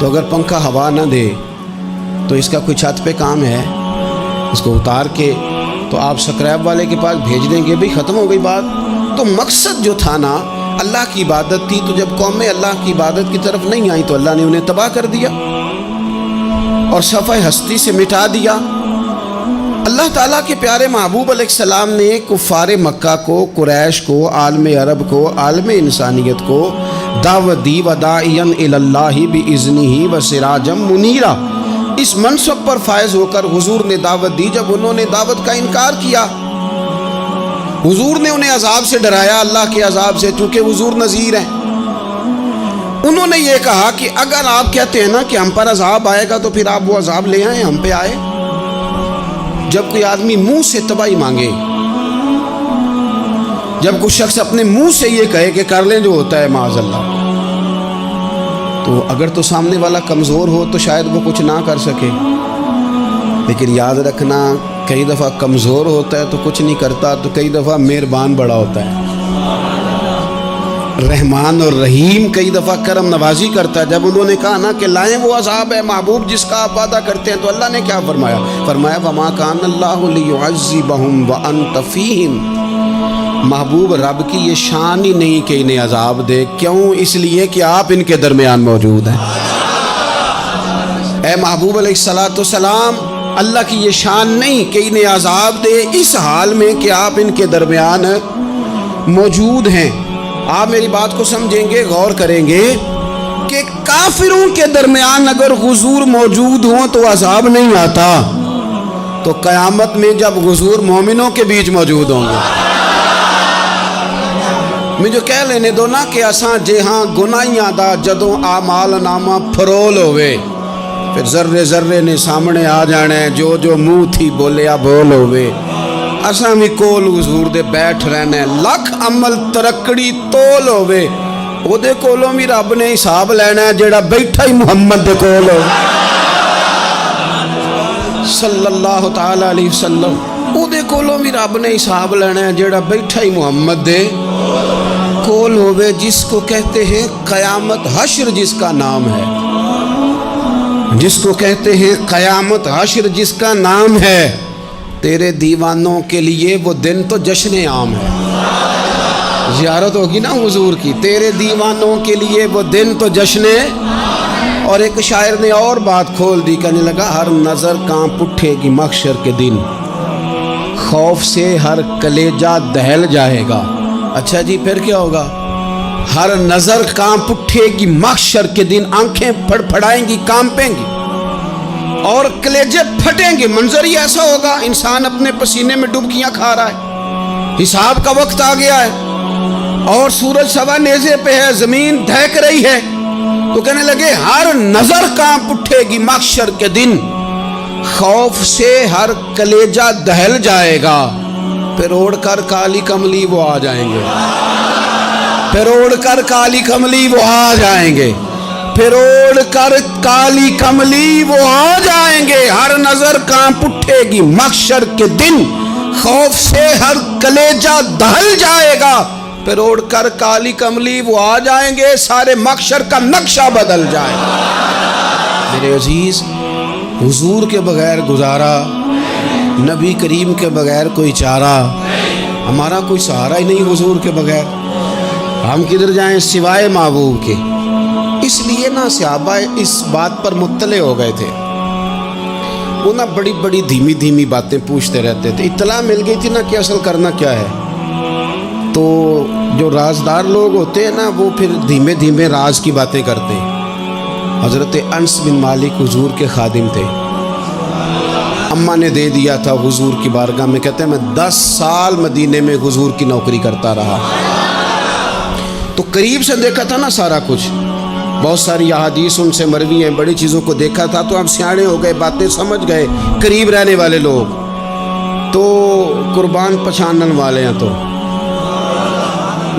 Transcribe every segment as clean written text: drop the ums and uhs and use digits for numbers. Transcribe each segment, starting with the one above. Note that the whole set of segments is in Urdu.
تو اگر پنکھا ہوا نہ دے تو اس کا کوئی چھت پہ کام ہے؟ اس کو اتار کے تو آپ سکریب والے کے پاس بھیج دیں گے، بھی ختم ہو گئی بات۔ تو مقصد جو تھا نا اللہ کی عبادت تھی، تو جب قومیں اللہ کی عبادت کی طرف نہیں آئیں تو اللہ نے انہیں تباہ کر دیا اور صفحہ ہستی سے مٹا دیا۔ اللہ تعالیٰ کے پیارے محبوب علیہ السلام نے کفار مکہ کو، قریش کو، عالم عرب کو، عالم انسانیت کو دعوت دی، وداعیا الی اللہ باذنہ وسراجا منیرا۔ اس منصب پر فائز ہو کر حضور نے دعوت دی۔ جب انہوں نے دعوت کا انکار کیا، حضور نے انہیں عذاب سے ڈرایا، اللہ کے عذاب سے، چونکہ حضور نذیر ہیں۔ انہوں نے یہ کہا کہ اگر آپ کہتے ہیں نا کہ ہم پر عذاب آئے گا تو پھر آپ وہ عذاب لے آئیں، ہم پہ آئے۔ جب کوئی آدمی منہ سے تباہی مانگے، جب کوئی شخص اپنے منہ سے یہ کہے کہ کر لیں جو ہوتا ہے معاذ اللہ، تو اگر تو سامنے والا کمزور ہو تو شاید وہ کچھ نہ کر سکے، لیکن یاد رکھنا کئی دفعہ کمزور ہوتا ہے تو کچھ نہیں کرتا، تو کئی دفعہ مہربان بڑا ہوتا ہے، رحمان اور رحیم کئی دفعہ کرم نوازی کرتا ہے۔ جب انہوں نے کہا نا کہ لائیں وہ عذاب ہے محبوب جس کا آپ وعدہ کرتے ہیں، تو اللہ نے کیا فرمایا؟ فرمایا وما کان اللہ لیعذبہم وانت فیہم۔ محبوب رب کی یہ شان ہی نہیں کہ انہیں عذاب دے، کیوں؟ اس لیے کہ آپ ان کے درمیان موجود ہیں۔ اے محبوب علیہ السلام، اللہ کی یہ شان نہیں کہ انہیں عذاب دے اس حال میں کہ آپ ان کے درمیان موجود ہیں۔ آپ میری بات کو سمجھیں گے، غور کریں گے کہ کافروں کے درمیان اگر حضور موجود ہوں تو عذاب نہیں آتا، تو قیامت میں جب حضور مومنوں کے بیچ موجود ہوں گے، مجھے کہہ لینے دو نا کہ اساں جے ہاں گناہیاں دا جدوں اعمال نامہ پھرول ہوئے، پھر ذرے ذرے نے سامنے آ جانا ہے، جو جو منہ تھی بولیا بول ہوئے، اساں بھی کول حضور دے بیٹھ رہنا ہے، لکھ عمل ترکڑی تول ہوئے، او دے کولوں بھی رب نے حساب لینا ہے جیڑا بیٹھا ہی محمد دے کول ہو صلی اللہ تعالی علیہ وسلم، او دے کولوں بھی رب نے حساب لینا ہے جیڑا بیٹھا ہی محمد دے کول ہوئے، جس کو کہتے ہیں قیامت حشر، جس کا نام ہے، جس کو کہتے ہیں قیامت حشر، جس کا نام ہے۔ تیرے دیوانوں کے لیے وہ دن تو جشن عام ہے، زیارت ہوگی نا حضور کی، تیرے دیوانوں کے لیے وہ دن تو جشن۔ اور ایک شاعر نے اور بات کھول دی، کہنے لگا ہر نظر کانپ اٹھے گی محشر کے دن، خوف سے ہر کلیجہ دہل جائے گا۔ اچھا جی پھر کیا ہوگا؟ ہر نظر کانپ اٹھے گی محشر کے دن، آنکھیں پھڑ پھڑائیں گی، کانپیں گی اور کلیجے پھٹیں گے۔ منظر ہی ایسا ہوگا، انسان اپنے پسینے میں ڈبکیاں کھا رہا ہے، حساب کا وقت آ گیا ہے اور سورج سوا نیزے پہ ہے، زمین دھڑک رہی ہے، تو کہنے لگے ہر نظر کانپ اٹھے گی محشر کے دن، خوف سے ہر کلیجہ دہل جائے گا، پھر اوڑھ کر کالی کملی وہ آ جائیں گے، پھر اوڑھ کر کالی کملی وہ آ جائیں گے، پھر اوڑھ کر کالی کملی وہ آ جائیں گے، ہر نظر کانپ اٹھے گی محشر کے دن، خوف سے ہر کلیجہ دہل جائے گا، پھر اوڑھ کر کالی کملی وہ آ جائیں گے، سارے محشر کا نقشہ بدل جائے گا۔ میرے عزیز، حضور کے بغیر گزارا، نبی کریم کے بغیر کوئی چارہ، ہمارا کوئی سہارا ہی نہیں حضور کے بغیر، ہم کدھر جائیں سوائے محبوب کے۔ اس لیے نا صحابہ اس بات پر مطلع ہو گئے تھے، وہ نا بڑی بڑی دھیمی دھیمی باتیں پوچھتے رہتے تھے، اطلاع مل گئی تھی نا کہ اصل کرنا کیا ہے، تو جو رازدار لوگ ہوتے ہیں نا وہ پھر دھیمے دھیمے راز کی باتیں کرتے ہیں۔ حضرت انس بن مالک حضور کے خادم تھے، اماں نے دے دیا تھا حضور کی بارگاہ میں، کہتے ہیں میں 10 سال مدینے میں حضور کی نوکری کرتا رہا، تو قریب سے دیکھا تھا نا سارا کچھ، بہت ساری احادیث ان سے مروی ہیں، بڑی چیزوں کو دیکھا تھا، تو اب سیانے ہو گئے، باتیں سمجھ گئے، قریب رہنے والے لوگ تو قربان پچھانن والے ہیں، تو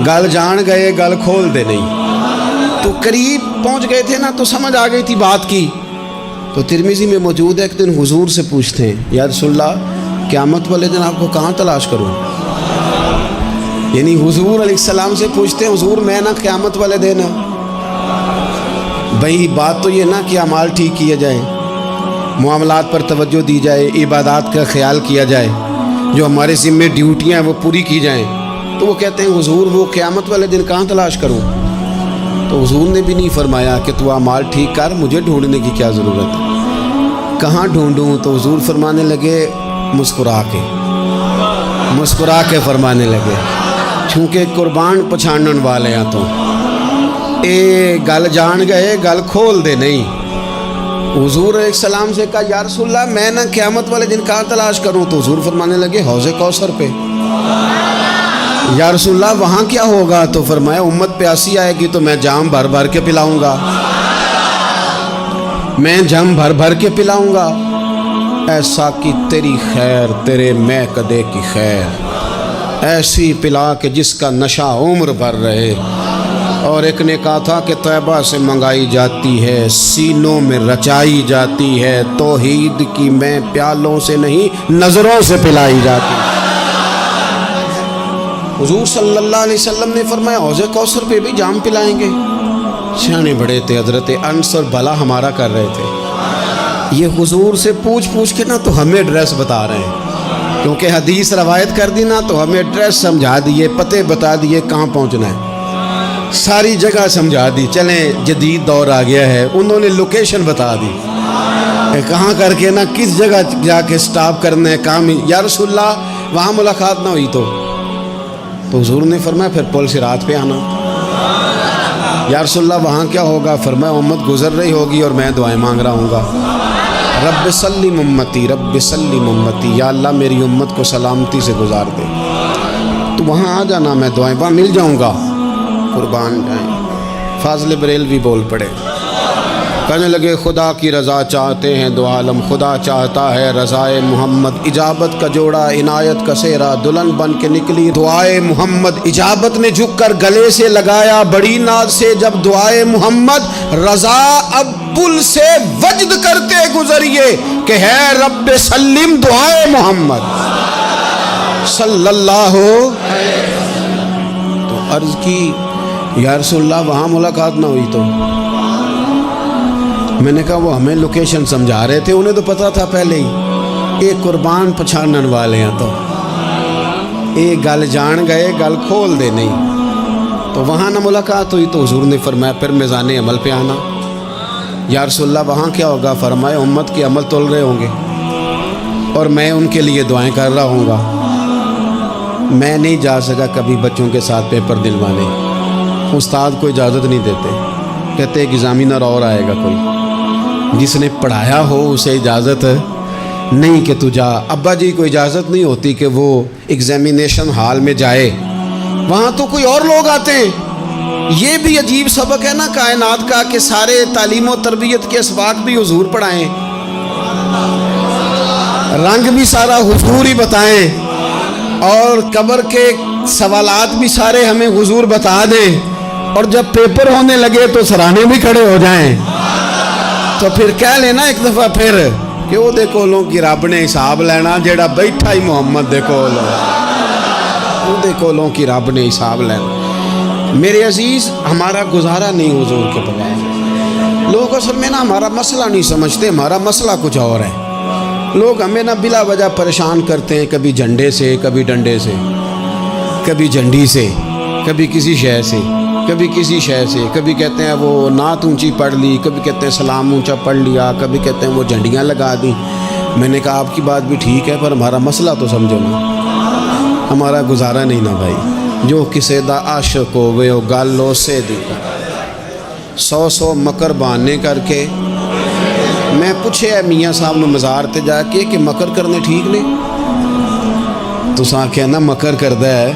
گل جان گئے گل کھول دے نہیں، تو قریب پہنچ گئے تھے نا، تو سمجھ آ گئی تھی بات کی۔ تو ترمذی میں موجود ہے، ایک دن حضور سے پوچھتے ہیں یا رسول اللہ قیامت والے دن آپ کو کہاں تلاش کروں؟ یعنی حضور علیہ السلام سے پوچھتے ہیں حضور میں نا قیامت والے دن بھئی بات تو یہ نا کہ اعمال ٹھیک کیے جائیں، معاملات پر توجہ دی جائے، عبادات کا خیال کیا جائے، جو ہمارے ذمہ ڈیوٹیاں ہیں وہ پوری کی جائیں۔ تو وہ کہتے ہیں حضور وہ قیامت والے دن کہاں تلاش کروں؟ تو حضور نے بھی نہیں فرمایا کہ تو اعمال ٹھیک کر، مجھے ڈھونڈنے کی کیا ضرورت ہے، کہاں ڈھونڈوں؟ تو حضور فرمانے لگے مسکرا کے فرمانے لگے، چونکہ قربان پچھانن والے ہیں تو اے گل جان گئے، گل کھول دے نہیں۔ حضور علیہ السلام سے کہا یا رسول اللہ میں نہ قیامت والے دن کہاں تلاش کروں؟ تو حضور فرمانے لگے حوض کوثر پہ۔ یا رسول اللہ وہاں کیا ہوگا؟ تو فرمایا امت پیاسی آئے گی تو میں جام بھر بھر کے پلاؤں گا، میں جام بھر بھر کے پلاؤں گا۔ ایسا کہ تیری خیر تیرے میں کدے کی خیر، ایسی پلا کہ جس کا نشہ عمر بھر رہے۔ اور ایک نے کہا تھا کہ طیبہ سے منگائی جاتی ہے، سینوں میں رچائی جاتی ہے، توحید کی میں پیالوں سے نہیں نظروں سے پلائی جاتی ہے۔ حضور صلی اللہ علیہ وسلم نے فرمایا حوض کوثر پہ بھی جام پلائیں گے۔ سیانے بڑے تھے، حضرت انس اور بلا ہمارا کر رہے تھے، یہ حضور سے پوچھ کے نا تو ہمیں ایڈریس بتا رہے ہیں، کیونکہ حدیث روایت کر دی نا تو ہمیں ایڈریس سمجھا دیے، پتے بتا دیے کہاں پہنچنا ہے، ساری جگہ سمجھا دی۔ چلیں جدید دور آ گیا ہے، انہوں نے لوکیشن بتا دی کہ کہاں کر کے نا کس جگہ جا کے سٹاپ کرنا ہے کام۔ یا رسول اللہ وہاں ملاقات نہ ہوئی تو حضور نے فرمایا پھر پل صراط پہ آنا۔ یا رسول اللہ وہاں کیا ہوگا؟ فرمایا امت گزر رہی ہوگی اور میں دعائیں مانگ رہا ہوں گا، رب سلم امتی رب سلم امتی، یا اللہ میری امت کو سلامتی سے گزار دے۔ تو وہاں آ جانا، میں دعائیں وہاں مل جاؤں گا، قربان جائیں۔ فاضل بریلوی بول پڑے، کہنے لگے خدا کی رضا چاہتے ہیں دو عالم، خدا چاہتا ہے رضائے محمد، اجابت کا جوڑا عنایت کا سہرا، دلہن بن کے نکلی دعائے محمد، اجابت نے جھک کر گلے سے لگایا بڑی ناز سے جب دعائے محمد، رضا اب پل سے وجد کرتے گزریے کہ ہے رب سلم دعائے محمد صلی اللہ۔ تو عرض کی یا رسول اللہ وہاں ملاقات نہ ہوئی تو؟ میں نے کہا وہ ہمیں لوکیشن سمجھا رہے تھے، انہیں تو پتا تھا پہلے ہی، ایک قربان پچھانن والے ہیں تو ایک گل جان گئے گل کھول دے نہیں۔ تو وہاں نہ ملاقات ہوئی تو حضور نے فرمایا پھر میزان عمل پہ آنا۔ یا رسول اللہ وہاں کیا ہوگا؟ فرمایا امت کے عمل تول رہے ہوں گے اور میں ان کے لیے دعائیں کر رہا ہوں گا۔ میں نہیں جا سکا کبھی بچوں کے ساتھ پیپر دلوانے، استاد کو اجازت نہیں دیتے، کہتے ایک ایگزامینر اور آئے گا کوئی، جس نے پڑھایا ہو اسے اجازت نہیں کہ تو جا۔ ابا جی کو اجازت نہیں ہوتی کہ وہ ایگزامینیشن ہال میں جائے، وہاں تو کوئی اور لوگ آتے ہیں۔ یہ بھی عجیب سبق ہے نا کائنات کا کہ سارے تعلیم و تربیت کے اسباق بھی حضور پڑھائیں، رنگ بھی سارا حضور ہی بتائیں، اور قبر کے سوالات بھی سارے ہمیں حضور بتا دیں، اور جب پیپر ہونے لگے تو سرانے بھی کھڑے ہو جائیں۔ تو پھر کہہ لینا ایک دفعہ پھر کہ وہ دے کولوں کی رب نے حساب لینا، جیڑا بیٹھا ہی محمد دے کول، وہ دے کولوں کی رب نے حساب لینا۔ میرے عزیز ہمارا گزارا نہیں حضور کے بغیر۔ لوگ اصل میں نا ہمارا مسئلہ نہیں سمجھتے، ہمارا مسئلہ کچھ اور ہے۔ لوگ ہمیں نا بلا وجہ پریشان کرتے ہیں، کبھی جھنڈے سے، کبھی ڈنڈے سے، کبھی جھنڈی سے، کبھی کسی شے سے، کبھی کسی شے سے، کبھی کہتے ہیں وہ نعت اونچی پڑھ لی، کبھی کہتے ہیں سلام اونچا پڑھ لیا، کبھی کہتے ہیں وہ جھنڈیاں لگا دی۔ میں نے کہا آپ کی بات بھی ٹھیک ہے پر ہمارا مسئلہ تو سمجھو نا، ہمارا گزارا نہیں نا بھائی۔ جو کسے دا عاشق ہوئے وہ گالو سے دی، 100 مکر بہانے کر کے۔ میں پوچھے ہے میاں صاحب نے مزار تے جا کے کہ مکر کرنے ٹھیک نے؟ تو آخیا نا مکر کردا ہے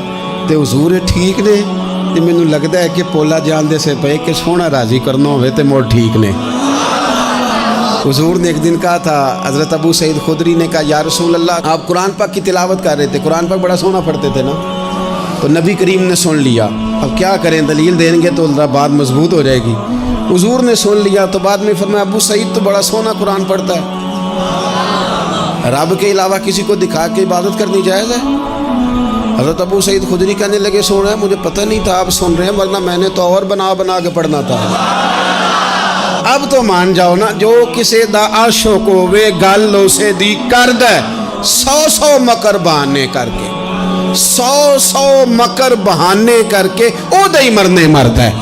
تے حضور ٹھیک نے؟ تے مینوں لگدا ہے کہ پولا جان دے سے پے کہ سونا راضی کرنا ہوئے تے موڑ ٹھیک نے۔ حضور نے ایک دن کہا تھا، حضرت ابو سعید خدری نے کہا یا رسول اللہ آپ قرآن پاک کی تلاوت کر رہے تھے، قرآن پاک بڑا سونا پڑھتے تھے نا، تو نبی کریم نے سن لیا، اب کیا کریں دلیل دیں گے تو بات مضبوط ہو جائے گی۔ حضور نے سن لیا تو بعد میں فرمایا ابو سعید تو بڑا سونا قرآن پڑھتا ہے، رب کے علاوہ کسی کو دکھا کے عبادت کرنی جائز ہے؟ حضرت ابو سعید خدری کہنے لگے سن رہے ہیں، مجھے پتہ نہیں تھا آپ سن رہے ہیں، ورنہ میں نے تو اور بنا کے پڑھنا تھا۔ اب تو مان جاؤ نا, جو کسے دا عاشق ہوئے گل اسے دی کرد ہے, 100 مکر بہانے کر کے, 100 مکر بہانے کر کے او دہی مرنے مرد ہے.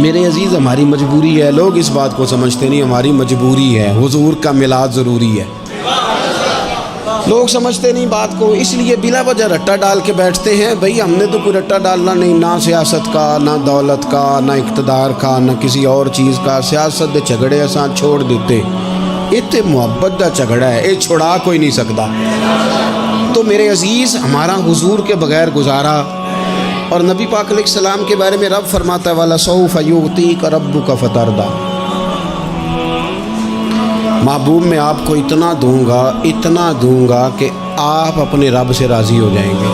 میرے عزیز ہماری مجبوری ہے, لوگ اس بات کو سمجھتے نہیں, ہماری مجبوری ہے, حضور کا میلاد ضروری ہے. لوگ سمجھتے نہیں بات کو, اس لیے بلا وجہ رٹا ڈال کے بیٹھتے ہیں. بھئی ہم نے تو کوئی رٹا ڈالنا نہیں, نہ سیاست کا, نہ دولت کا, نہ اقتدار کا, نہ کسی اور چیز کا. سیاست دے جھگڑے اساں چھوڑ دیتے, اتنے محبت دا جھگڑا ہے, یہ چھڑا کوئی نہیں سکتا. تو میرے عزیز ہمارا حضور کے بغیر گزارا. اور نبی پاک علیہ السلام کے بارے میں رب فرماتا ہے وَلَسَوْفَ يُعْطِيكَ رَبُّكَ فَتَرْضَىٰ, محبوب میں آپ کو اتنا دوں گا کہ آپ اپنے رب سے راضی ہو جائیں گے.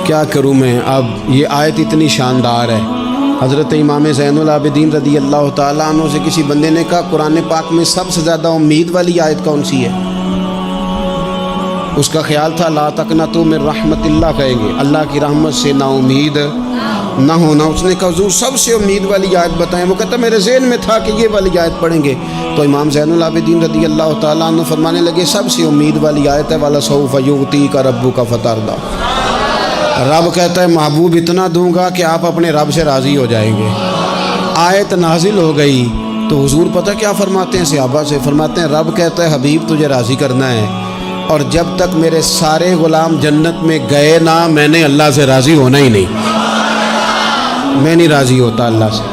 کیا کروں میں اب, یہ آیت اتنی شاندار ہے. حضرت امام زین العابدین رضی اللہ تعالیٰ عنہ سے کسی بندے نے کہا قرآن پاک میں سب سے زیادہ امید والی آیت کون سی ہے؟ اس کا خیال تھا لا تقنطوا من رحمت اللہ, کہیں گے اللہ کی رحمت سے نا امید نہ ہونا. اس نے کہا حضور سب سے امید والی آیت بتائیں. وہ کہتا میرے ذہن میں تھا کہ یہ والی آیت پڑھیں گے. تو امام زین العابدین رضی اللہ تعالیٰ عنہ فرمانے لگے سب سے امید والی آیت ہے وَلَسَوْفَ يُعْطِيكَ رَبُّكَ فَتَرْضَىٰ. رب کہتا ہے محبوب اتنا دوں گا کہ آپ اپنے رب سے راضی ہو جائیں گے. آیت نازل ہو گئی تو حضور پتہ کیا فرماتے ہیں صحابہ سے؟ فرماتے ہیں رب کہتا ہے حبیب تجھے راضی کرنا ہے, اور جب تک میرے سارے غلام جنت میں گئے نہ میں نے اللہ سے راضی ہونا ہی نہیں. میں نہیں راضی ہوتا اللہ سے,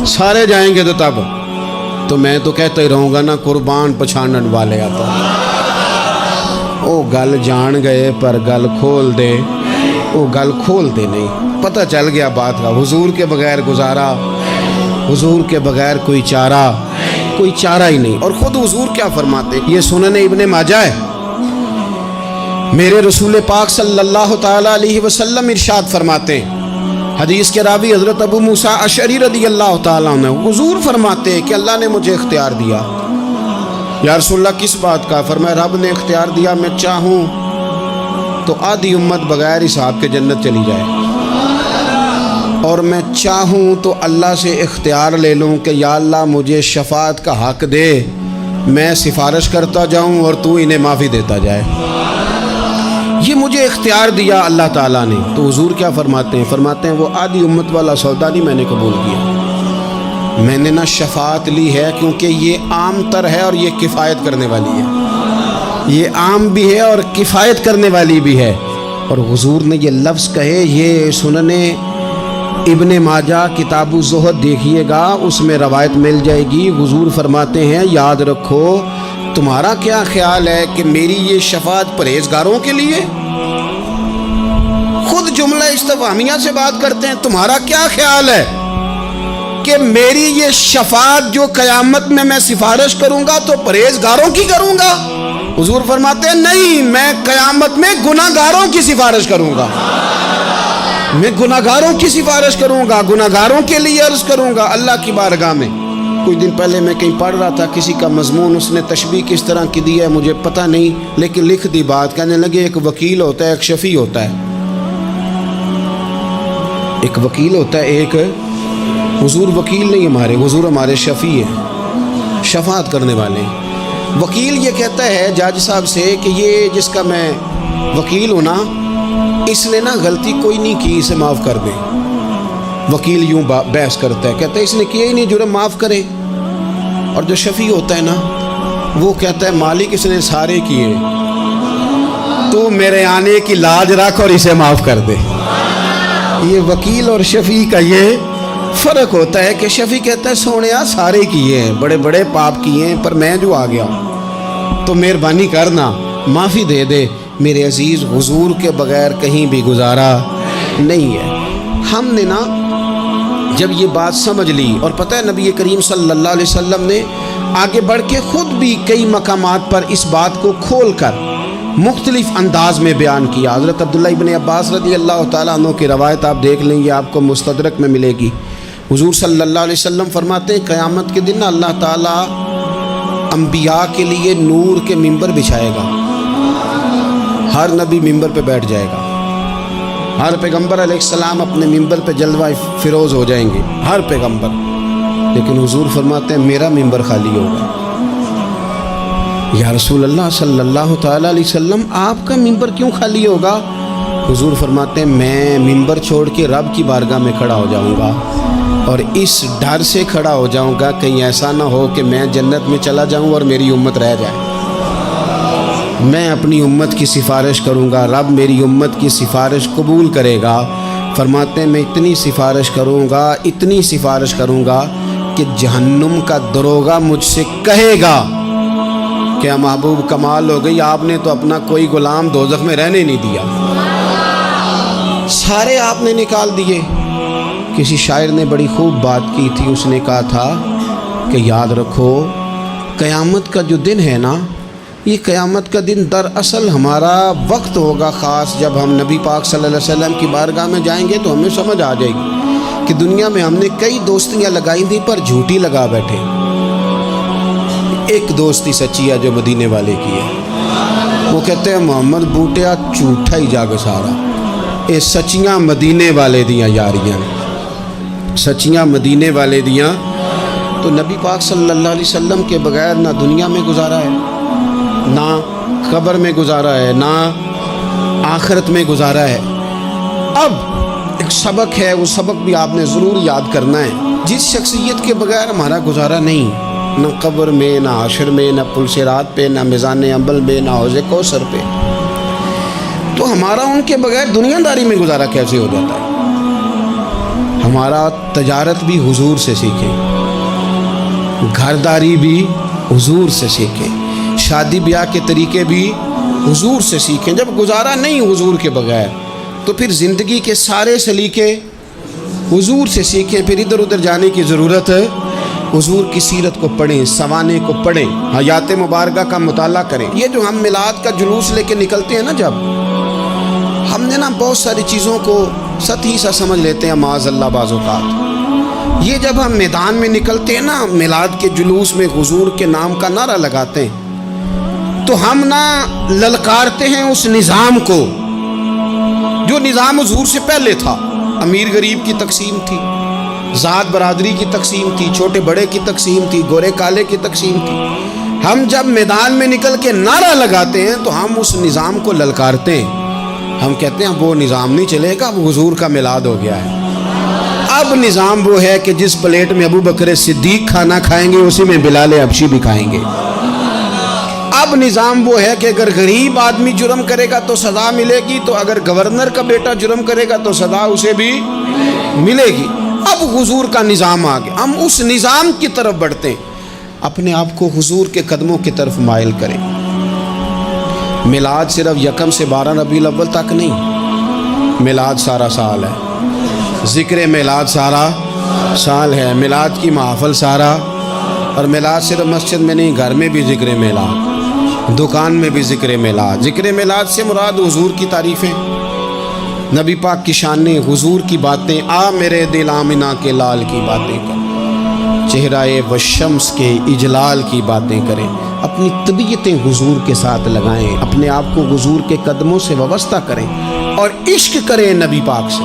سارے جائیں گے تو تب تو میں تو کہتا ہی رہوں گا نا قربان پچھانن والے آتا. او گل جان گئے پر گل کھول دے, وہ گل کھولتے نہیں. پتہ چل گیا بات کا, حضور کے بغیر گزارا, حضور کے بغیر کوئی چارہ ہی نہیں. اور خود حضور کیا فرماتے, یہ سنن ابن ماجہ ہے, میرے رسول پاک صلی اللہ تعالیٰ علیہ وسلم ارشاد فرماتے ہیں, حدیث کے راوی حضرت ابو موسیٰ اشعری رضی اللہ تعالیٰ عنہ, حضور فرماتے ہیں کہ اللہ نے مجھے اختیار دیا. یا رسول اللہ کس بات کا؟ فرمایا رب نے اختیار دیا میں چاہوں تو آدھی امت بغیر حساب کے جنت چلی جائے, اور میں چاہوں تو اللہ سے اختیار لے لوں کہ یا اللہ مجھے شفاعت کا حق دے, میں سفارش کرتا جاؤں اور تو انہیں معافی دیتا جائے. یہ مجھے اختیار دیا اللہ تعالیٰ نے. تو حضور کیا فرماتے ہیں؟ فرماتے ہیں وہ آدھی امت والا سودا نہیں میں نے قبول کیا, میں نے نہ شفاعت لی ہے کیونکہ یہ عام تر ہے اور یہ کفایت کرنے والی ہے, یہ عام بھی ہے اور کفایت کرنے والی بھی ہے. اور حضور نے یہ لفظ کہے, یہ سنن ابن ماجہ کتاب الزہد دیکھیے گا, اس میں روایت مل جائے گی. حضور فرماتے ہیں یاد رکھو تمہارا کیا خیال ہے کہ میری یہ شفاعت پرہیزگاروں کے لیے؟ خود جملہ استفہامیہ سے بات کرتے ہیں. تمہارا کیا خیال ہے کہ میری یہ شفاعت جو قیامت میں سفارش کروں گا تو پرہیزگاروں کی کروں گا؟ حضور فرماتے ہیں نہیں, میں قیامت میں گناہگاروں کی سفارش کروں گا, میں گناہگاروں کی سفارش کروں گا, گناہگاروں کے لیے عرض کروں گا اللہ کی بارگاہ میں. کچھ دن پہلے میں کہیں پڑھ رہا تھا کسی کا مضمون, اس نے تشبیہ کس طرح کی دی ہے مجھے پتہ نہیں, لیکن لکھ دی بات, کہنے لگے ایک وکیل ہوتا ہے ایک شفیع ہوتا ہے. ایک وکیل ہوتا ہے, ایک حضور وکیل نہیں ہمارے, حضور ہمارے شفیع ہیں, شفاعت کرنے والے. وکیل یہ کہتا ہے جج صاحب سے کہ یہ جس کا میں وکیل ہوں نا اس نے نا غلطی کوئی نہیں کی, اسے معاف کر دیں. وکیل یوں بحث کرتا ہے, کہتا ہے اس نے کیا ہی نہیں, جرم معاف کرے. اور جو شفیع ہوتا ہے نا وہ کہتا ہے مالک اس نے سارے کیے, تو میرے آنے کی لاج رکھ اور اسے معاف کر دے. یہ وکیل اور شفیع کا یہ فرق ہوتا ہے کہ شفیع کہتا ہے سونیا سارے کیے ہیں, بڑے بڑے پاپ کیے ہیں, پر میں جو آ گیا ہوں تو مہربانی کرنا معافی دے دے. میرے عزیز حضور کے بغیر کہیں بھی گزارا نہیں ہے. ہم نے نا جب یہ بات سمجھ لی, اور پتہ ہے نبی کریم صلی اللہ علیہ وسلم نے آگے بڑھ کے خود بھی کئی مقامات پر اس بات کو کھول کر مختلف انداز میں بیان کیا. حضرت عبداللہ ابن عباس رضی اللہ تعالیٰ عنہ کی روایت آپ دیکھ لیں, یہ آپ کو مستدرک میں ملے گی. حضور صلی اللہ علیہ وسلم فرماتے ہیں قیامت کے دن اللہ تعالیٰ انبیاء کے لیے نور کے ممبر بچھائے گا, ہر نبی ممبر پہ بیٹھ جائے گا, ہر پیغمبر علیہ السلام اپنے ممبر پہ جلوہ فروز ہو جائیں گے, ہر پیغمبر. لیکن حضور فرماتے ہیں میرا ممبر خالی ہوگا۔ یا رسول اللہ صلی اللہ تعالیٰ علیہ وسلم آپ کا ممبر کیوں خالی ہوگا؟ حضور فرماتے ہیں میں ممبر چھوڑ کے رب کی بارگاہ میں کھڑا ہو جاؤں گا، اور اس ڈر سے کھڑا ہو جاؤں گا کہیں ایسا نہ ہو کہ میں جنت میں چلا جاؤں اور میری امت رہ جائے۔ میں اپنی امت کی سفارش کروں گا، رب میری امت کی سفارش قبول کرے گا۔ فرماتے ہیں میں اتنی سفارش کروں گا کہ جہنم کا دروغہ مجھ سے کہے گا کہ محبوب کمال ہو گئی، آپ نے تو اپنا کوئی غلام دوزخ میں رہنے نہیں دیا، سارے آپ نے نکال دیے۔ کسی شاعر نے بڑی خوب بات کی تھی، اس نے کہا تھا کہ یاد رکھو قیامت کا جو دن ہے نا، یہ قیامت کا دن دراصل ہمارا وقت ہوگا خاص، جب ہم نبی پاک صلی اللہ علیہ وسلم کی بارگاہ میں جائیں گے تو ہمیں سمجھ آ جائے گی کہ دنیا میں ہم نے کئی دوستیاں لگائی تھیں پر جھوٹی لگا بیٹھے، ایک دوستی سچی ہے جو مدینے والے کی ہے۔ وہ کہتے ہیں محمد بوٹیا جھوٹا ہی جاگ سارا، اے سچیاں مدینے والے دیاں یاریاں، سچیاں مدینے والے دیاں۔ تو نبی پاک صلی اللہ علیہ وسلم کے بغیر نہ دنیا میں گزارا ہے، نہ قبر میں گزارا ہے، نہ آخرت میں گزارا ہے۔ اب ایک سبق ہے، وہ سبق بھی آپ نے ضرور یاد کرنا ہے۔ جس شخصیت کے بغیر ہمارا گزارا نہیں، نہ قبر میں، نہ حشر میں، نہ پل صراط پہ، نہ میزان عمل میں، نہ حوض کوثر پہ، تو ہمارا ان کے بغیر دنیا داری میں گزارا کیسے ہو جاتا ہے؟ ہمارا تجارت بھی حضور سے سیکھیں، گھرداری بھی حضور سے سیکھیں، شادی بیاہ کے طریقے بھی حضور سے سیکھیں۔ جب گزارا نہیں حضور کے بغیر تو پھر زندگی کے سارے سلیقے حضور سے سیکھیں۔ پھر ادھر ادھر جانے کی ضرورت ہے، حضور کی سیرت کو پڑھیں، سوانے کو پڑھیں، حیات مبارکہ کا مطالعہ کریں۔ یہ جو ہم میلاد کا جلوس لے کے نکلتے ہیں نا، جب ہم نے نا بہت ساری چیزوں کو سطحی سا سمجھ لیتے ہیں معاذ اللہ بعض اوقات۔ یہ جب ہم میدان میں نکلتے ہیں نا میلاد کے جلوس میں، حضور کے نام کا نعرہ لگاتے ہیں، تو ہم نہ للکارتے ہیں اس نظام کو جو نظام حضور سے پہلے تھا۔ امیر غریب کی تقسیم تھی، ذات برادری کی تقسیم تھی، چھوٹے بڑے کی تقسیم تھی، گورے کالے کی تقسیم تھی۔ ہم جب میدان میں نکل کے نعرہ لگاتے ہیں تو ہم اس نظام کو للکارتے ہیں، ہم کہتے ہیں وہ نظام نہیں چلے گا، وہ حضور کا میلاد ہو گیا ہے۔ اب نظام وہ ہے کہ جس پلیٹ میں ابو بکر صدیق کھانا کھائیں گے اسی میں بلال حبشی بھی کھائیں گے۔ اب نظام وہ ہے کہ اگر غریب آدمی جرم کرے گا تو سزا ملے گی، تو اگر گورنر کا بیٹا جرم کرے گا تو سزا اسے بھی ملے گی۔ اب حضور کا نظام آ گیا، ہم اس نظام کی طرف بڑھتے ہیں، اپنے آپ کو حضور کے قدموں کی طرف مائل کریں۔ میلاد صرف 1 سے 12 ربیع الاول تک نہیں، میلاد سارا سال ہے، ذکر میلاد سارا سال ہے، میلاد کی محفل سارا، اور میلاد صرف مسجد میں نہیں، گھر میں بھی ذکر میلاد، دکان میں بھی ذکر میلاد۔ ذکر میلاد سے مراد حضور کی تعریفیں، نبی پاک کی شانیں، حضور کی باتیں، آ میرے دل آمنہ کے لال کی باتیں کر، چہرہ والشمس کے اجلال کی باتیں کریں، اپنی طبیعتیں حضور کے ساتھ لگائیں، اپنے آپ کو حضور کے قدموں سے وابستہ کریں اور عشق کریں نبی پاک سے۔